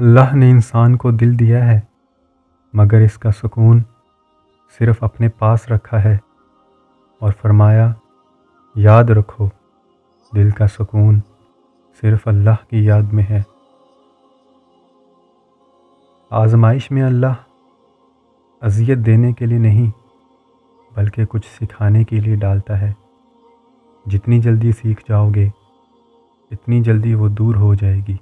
اللہ نے انسان کو دل دیا ہے مگر اس کا سکون صرف اپنے پاس رکھا ہے، اور فرمایا یاد رکھو دل کا سکون صرف اللہ کی یاد میں ہے۔ آزمائش میں اللہ اذیت دینے کے لیے نہیں بلکہ کچھ سکھانے کے لیے ڈالتا ہے۔ جتنی جلدی سیکھ جاؤ گے اتنی جلدی وہ دور ہو جائے گی۔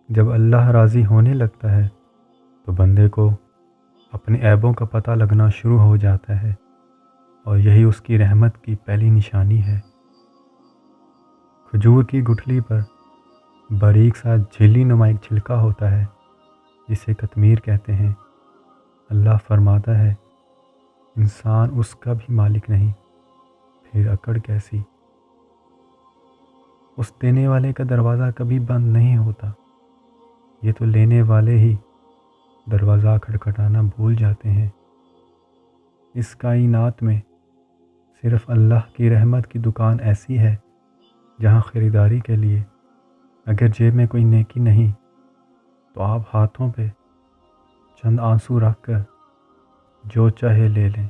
جب اللہ راضی ہونے لگتا ہے تو بندے کو اپنے عیبوں کا پتہ لگنا شروع ہو جاتا ہے، اور یہی اس کی رحمت کی پہلی نشانی ہے۔ کھجور کی گٹھلی پر باریک سا جھلی نما ایک چھلکا ہوتا ہے جسے قطمیر کہتے ہیں۔ اللہ فرماتا ہے انسان اس کا بھی مالک نہیں، پھر اکڑ کیسی؟ اس دینے والے کا دروازہ کبھی بند نہیں ہوتا، یہ تو لینے والے ہی دروازہ کھٹکھٹانا بھول جاتے ہیں۔ اس کائنات میں صرف اللہ کی رحمت کی دکان ایسی ہے جہاں خریداری کے لیے اگر جیب میں کوئی نیکی نہیں تو آپ ہاتھوں پہ چند آنسو رکھ کر جو چاہے لے لیں۔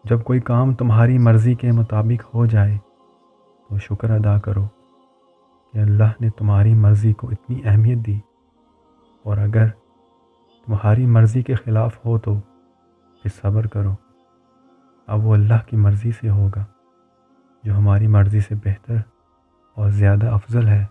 جب کوئی کام تمہاری مرضی کے مطابق ہو جائے تو شکر ادا کرو کہ اللہ نے تمہاری مرضی کو اتنی اہمیت دی، اور اگر تمہاری مرضی کے خلاف ہو تو پھر صبر کرو، اب وہ اللہ کی مرضی سے ہوگا جو ہماری مرضی سے بہتر اور زیادہ افضل ہے۔